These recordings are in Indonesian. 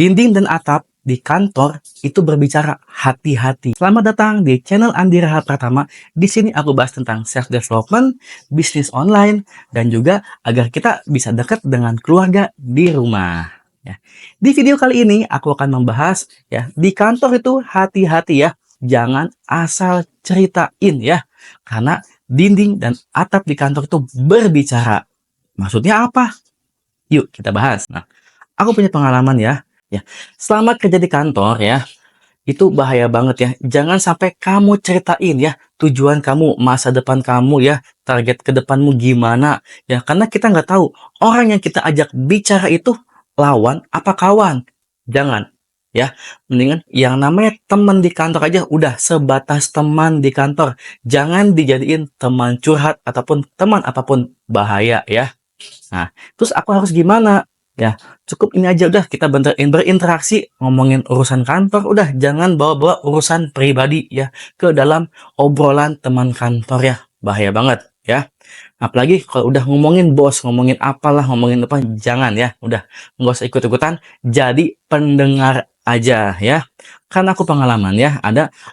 Dinding dan atap di kantor itu berbicara hati-hati. Selamat datang di channel Andi Raha Pratama. Di sini aku bahas tentang self development, bisnis online, dan juga agar kita bisa dekat dengan keluarga di rumah. Ya. Di video kali ini aku akan membahas ya di kantor itu hati-hati ya, jangan asal ceritain ya, karena dinding dan atap di kantor itu berbicara. Maksudnya apa? Yuk kita bahas. Nah, aku punya pengalaman ya. Ya, selama kerja di kantor ya, itu bahaya banget ya. Jangan sampai kamu ceritain ya tujuan kamu, masa depan kamu ya, target ke depanmu gimana ya. Karena kita nggak tahu orang yang kita ajak bicara itu lawan apa kawan. Jangan ya. Mendingan yang namanya teman di kantor aja udah sebatas teman di kantor. Jangan dijadiin teman curhat ataupun teman apapun, bahaya ya. Nah, terus aku harus gimana? Ya, cukup ini aja udah kita berinteraksi ngomongin urusan kantor, udah jangan bawa-bawa urusan pribadi ya ke dalam obrolan teman kantor ya. Bahaya banget ya. Apalagi kalau udah ngomongin bos, ngomongin apalah, ngomongin apa, jangan ya. Udah nggak usah ikut-ikutan, jadi pendengar aja ya. Karena aku pengalaman ya,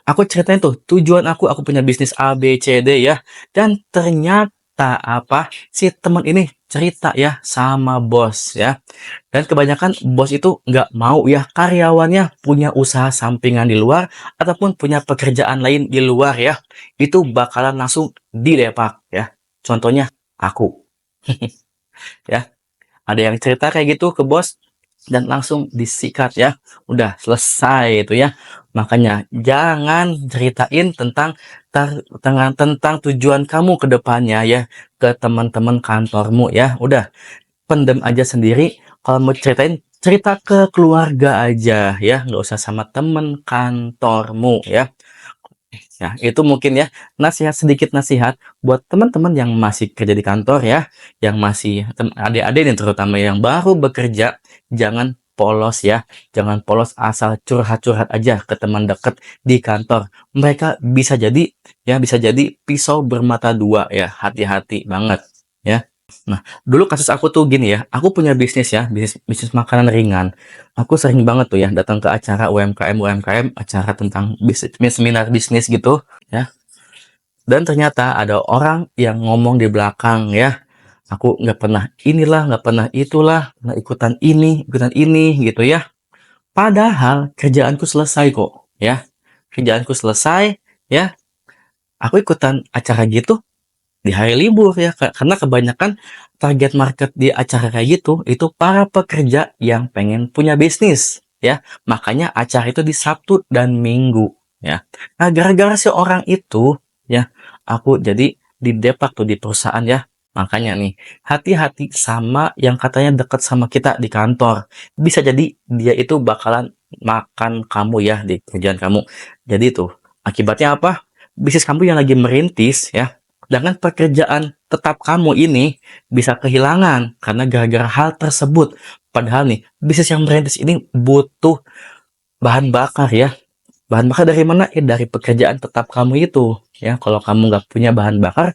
aku ceritain tuh tujuan aku punya bisnis A B C D ya. Dan ternyata si teman ini cerita ya sama bos ya. Dan kebanyakan bos itu nggak mau ya karyawannya punya usaha sampingan di luar ataupun punya pekerjaan lain di luar ya. Itu bakalan langsung didepak ya. Contohnya aku ya. Ada yang cerita kayak gitu ke bos dan langsung disikat ya. Udah selesai itu ya. Makanya jangan ceritain tentang tujuan kamu ke depannya ya ke teman-teman kantormu ya. Udah pendem aja sendiri. Kalau mau ceritain, cerita ke keluarga aja ya, nggak usah sama temen kantormu ya. Ya, itu mungkin ya sedikit nasihat buat teman-teman yang masih kerja di kantor ya, yang masih adik-adik nih terutama yang baru bekerja, jangan polos ya, jangan polos asal curhat-curhat aja ke teman dekat di kantor. Mereka bisa jadi pisau bermata dua ya, hati-hati banget ya. Nah, dulu kasus aku tuh gini ya, aku punya bisnis ya, bisnis bisnis makanan ringan. Aku sering banget tuh ya datang ke acara UMKM, acara tentang bisnis, seminar bisnis gitu ya. Dan ternyata ada orang yang ngomong di belakang ya, aku nggak pernah inilah, nggak pernah itulah, nggak ikutan ini gitu ya. Padahal kerjaanku selesai kok ya, kerjaanku selesai ya. Aku ikutan acara gitu di hari libur ya, karena kebanyakan target market di acara kayak gitu, itu para pekerja yang pengen punya bisnis, ya. Makanya acara itu di Sabtu dan Minggu, ya. Nah, gara-gara si orang itu, ya, aku jadi didepak tuh di perusahaan ya. Makanya nih, hati-hati sama yang katanya dekat sama kita di kantor. Bisa jadi dia itu bakalan makan kamu ya di kerjaan kamu. Jadi tuh, akibatnya apa? Bisnis kamu yang lagi merintis ya, dengan pekerjaan tetap kamu ini bisa kehilangan karena gara-gara hal tersebut. Padahal nih, bisnis yang merintis ini butuh bahan bakar ya. Bahan bakar dari mana? Dari pekerjaan tetap kamu itu. Ya, kalau kamu nggak punya bahan bakar,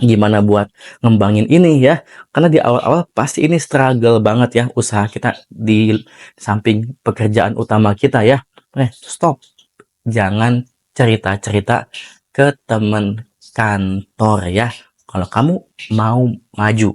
gimana buat ngembangin ini ya? Karena di awal-awal pasti ini struggle banget ya usaha kita di samping pekerjaan utama kita ya. Stop. Jangan cerita-cerita ke teman kantor ya. Kalau kamu mau maju